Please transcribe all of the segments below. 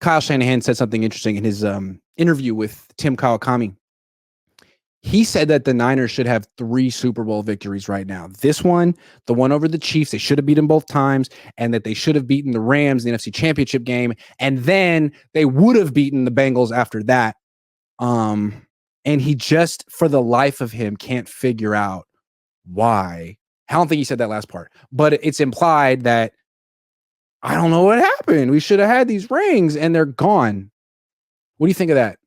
Kyle Shanahan said something interesting in his interview with Tim Kawakami. He said that the Niners should have 3 Super Bowl victories right now. This one, the one over the Chiefs, they should have beaten both times, and that they should have beaten the Rams in the NFC Championship game, and then they would have beaten the Bengals after that. And he just, for the life of him, can't figure out why. I don't think he said that last part, but it's implied that I don't know what happened. We should have had these rings, and they're gone. What do you think of that?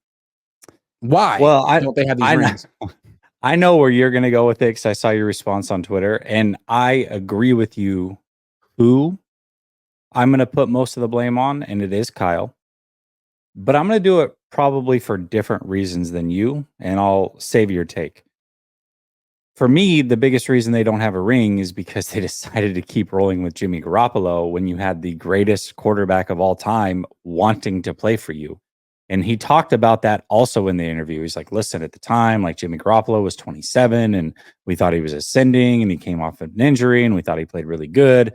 Why don't they have these rings? I know where you're going to go with it because I saw your response on Twitter, and I agree with you who I'm going to put most of the blame on, and it is Kyle. But I'm going to do it probably for different reasons than you, and I'll save your take. For me, the biggest reason they don't have a ring is because they decided to keep rolling with Jimmy Garoppolo when you had the greatest quarterback of all time wanting to play for you. And he talked about that also in the interview. He's like, listen, at the time, like Jimmy Garoppolo was 27 and we thought he was ascending and he came off of an injury and we thought he played really good.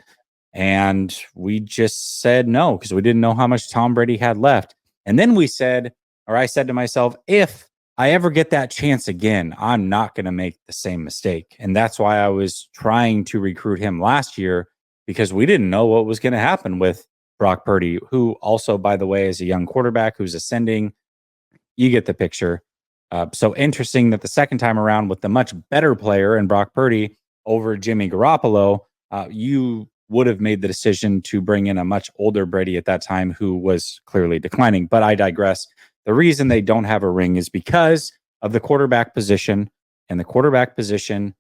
And we just said no because we didn't know how much Tom Brady had left. And then we said, or I said to myself, if I ever get that chance again, I'm not going to make the same mistake. And that's why I was trying to recruit him last year because we didn't know what was going to happen with Brock Purdy, who also, by the way, is a young quarterback who's ascending. You get the picture. So interesting that the second time around with the much better player in Brock Purdy over Jimmy Garoppolo, you would have made the decision to bring in a much older Brady at that time who was clearly declining. But I digress. The reason they don't have a ring is because of the quarterback position, and the quarterback position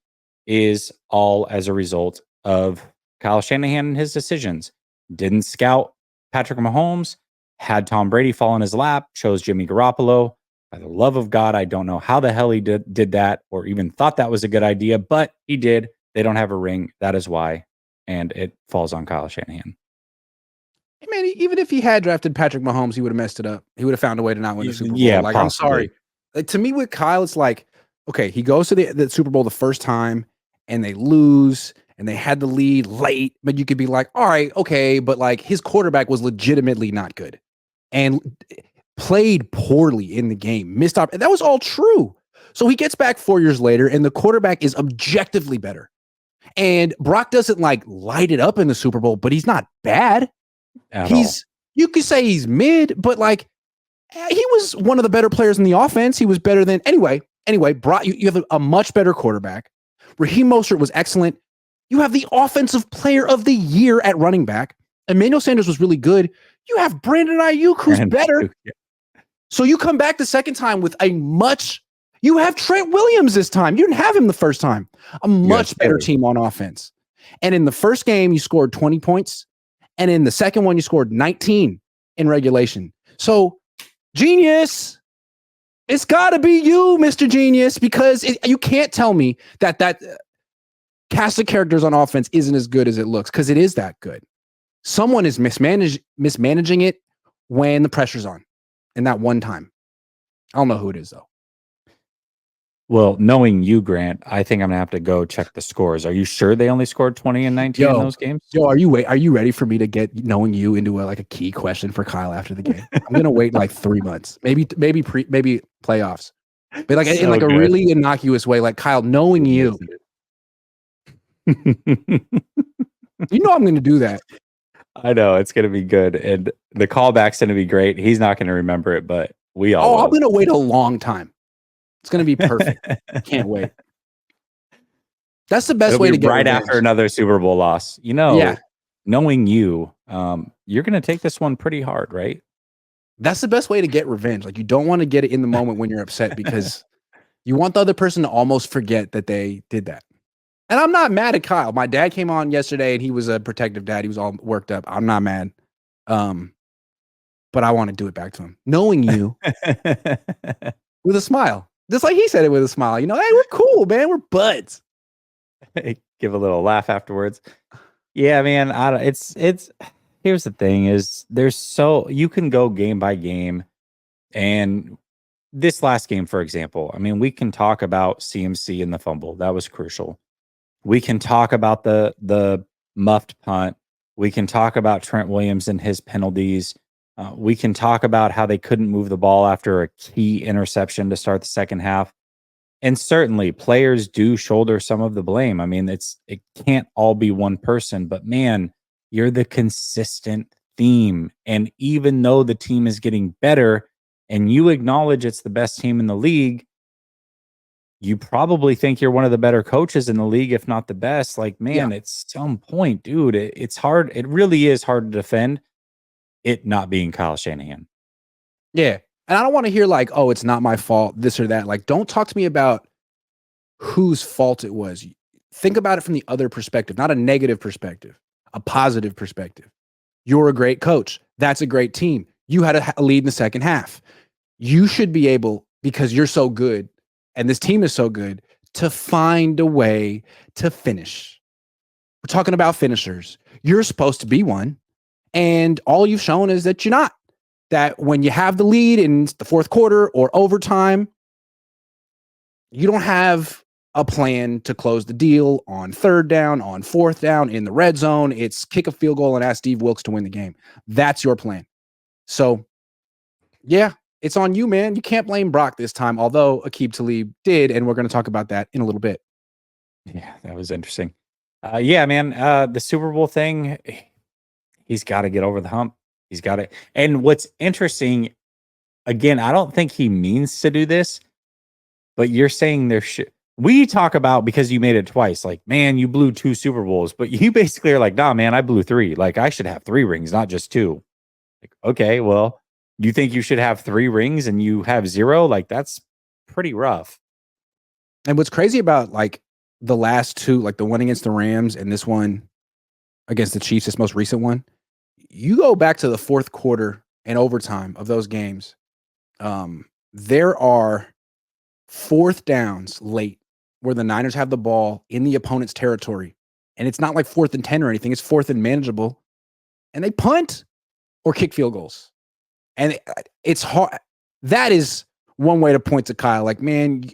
is all as a result of Kyle Shanahan and his decisions. Didn't scout Patrick Mahomes, had Tom Brady fall in his lap, chose Jimmy Garoppolo. By the love of God, I don't know how the hell he did that or even thought that was a good idea, but he did. They don't have a ring. That is why. And it falls on Kyle Shanahan. Hey man, even if he had drafted Patrick Mahomes, he would have messed it up. He would have found a way to not win the Super Bowl. Yeah, like, possibly. I'm sorry. Like, to me, with Kyle, it's like, okay, he goes to the Super Bowl the first time and they lose and they had the lead late, but you could be like, all right, okay, but like his quarterback was legitimately not good and played poorly in the game, missed up. And that was all true. So he gets back 4 years later and the quarterback is objectively better. And Brock doesn't like light it up in the Super Bowl, but he's not bad. You could say he's mid, but like he was one of the better players in the offense. He was better than anyway, Brock, you have a much better quarterback. Raheem Mostert was excellent. You have the offensive player of the year at running back. Emmanuel Sanders was really good. You have Brandon Ayuk, who's better. Yeah. So you come back the second time with you have Trent Williams this time. You didn't have him the first time. A much better team on offense. And in the first game, you scored 20 points. And in the second one, you scored 19 in regulation. So, genius. It's got to be you, Mr. Genius, because you can't tell me that cast of characters on offense isn't as good as it looks, because it is that good. Someone is mismanaging it when the pressure's on, and that one time. I don't know who it is, though. Well, knowing you, Grant, I think I'm going to have to go check the scores. Are you sure they only scored 20 and 19 in those games? Are you ready for me to get knowing you into a key question for Kyle after the game? I'm going to wait like 3 months, maybe playoffs, but like in like a really innocuous way, like Kyle, knowing you. You know I'm going to do that. I know it's going to be good, and the callback's going to be great. He's not going to remember it, but we all. I'm going to wait a long time. It's going to be perfect. Can't wait. That's the best way to get right revenge. After another Super Bowl loss. Knowing you, you're going to take this one pretty hard, right? That's the best way to get revenge. Like, you don't want to get it in the moment when you're upset because you want the other person to almost forget that they did that. And I'm not mad at Kyle. My dad came on yesterday and he was a protective dad. He was all worked up. I'm not mad. But I want to do it back to him. Knowing you with a smile. Just like he said it with a smile. Hey, we're cool, man. We're buds. Give a little laugh afterwards. Yeah, man. It's here's the thing is you can go game by game, and this last game, for example, I mean, we can talk about CMC and the fumble. That was crucial. We can talk about the muffed punt. We can talk about Trent Williams and his penalties. We can talk about how they couldn't move the ball after a key interception to start the second half. And certainly players do shoulder some of the blame. I mean, it can't all be one person, but man, you're the consistent theme. And even though the team is getting better and you acknowledge it's the best team in the league, you probably think you're one of the better coaches in the league, if not the best. Like, man, at some point, dude, it's hard. It really is hard to defend it not being Kyle Shanahan. Yeah. And I don't want to hear like, oh, it's not my fault, this or that. Like, don't talk to me about whose fault it was. Think about it from the other perspective, not a negative perspective, a positive perspective. You're a great coach. That's a great team. You had a lead in the second half. You should be able, because you're so good and this team is so good, to find a way to finish. We're talking about finishers. You're supposed to be one. And all you've shown is that you're not. That when you have the lead in the fourth quarter or overtime, you don't have a plan to close the deal on third down, on fourth down, in the red zone. It's kick a field goal and ask Steve Wilks to win the game. That's your plan. So, yeah, it's on you, man. You can't blame Brock this time, although Aqib Talib did, and we're going to talk about that in a little bit. Yeah, that was interesting. Yeah, man, the Super Bowl thing, he's got to get over the hump. He's got it. And what's interesting, again, I don't think he means to do this, but you're saying there should. We talk about, because you made it twice, like, man, you blew 2 Super Bowls, but you basically are like, nah, man, I blew 3. Like, I should have 3 rings, not just 2. Like, okay, well, you think you should have 3 rings and you have 0? Like, that's pretty rough. And what's crazy about like the last 2, like the one against the Rams and this one against the Chiefs, this most recent one, you go back to the fourth quarter and overtime of those games. There are fourth downs late where the Niners have the ball in the opponent's territory. And it's not like 4th and 10 or anything. It's 4th and manageable. And they punt or kick field goals. And it's hard. That is one way to point to Kyle. Like, man,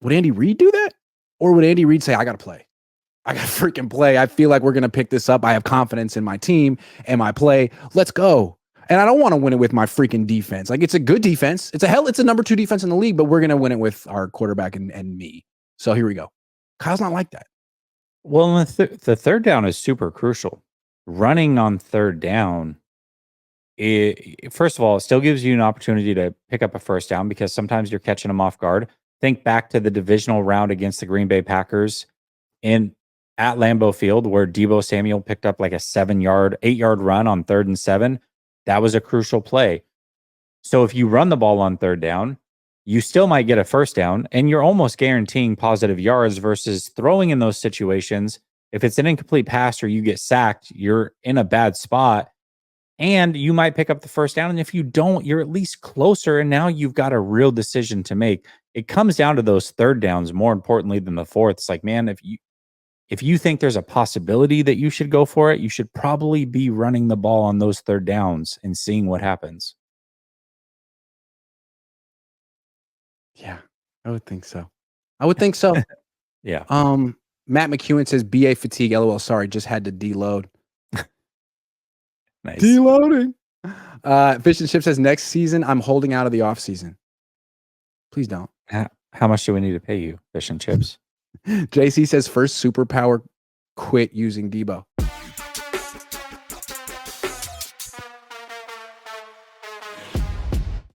would Andy Reid do that? Or would Andy Reid say, I got to play? I got to freaking play. I feel like we're going to pick this up. I have confidence in my team and my play. Let's go. And I don't want to win it with my freaking defense. Like, it's a good defense. It's a number 2 defense in the league, but we're going to win it with our quarterback and me. So here we go. Kyle's not like that. Well, the third down is super crucial. Running on third down, first of all, it still gives you an opportunity to pick up a first down because sometimes you're catching them off guard. Think back to the divisional round against the Green Bay Packers at Lambeau Field, where Deebo Samuel picked up like a 8-yard run on 3rd and 7. That was a crucial play. So if you run the ball on third down, you still might get a first down, and you're almost guaranteeing positive yards versus throwing in those situations. If it's an incomplete pass or you get sacked, you're in a bad spot, and you might pick up the first down. And if you don't, you're at least closer, and now you've got a real decision to make. It comes down to those third downs more importantly than the fourth. It's like, man, if you think there's a possibility that you should go for it, you should probably be running the ball on those third downs and seeing what happens. Yeah, I would think so. Yeah. Matt McEwen says BA fatigue. LOL. Sorry, just had to deload. Nice. Deloading. Fish and Chip says next season I'm holding out of the off season. Please don't. How much do we need to pay you, Fish and Chips? JC says first superpower quit using Debo.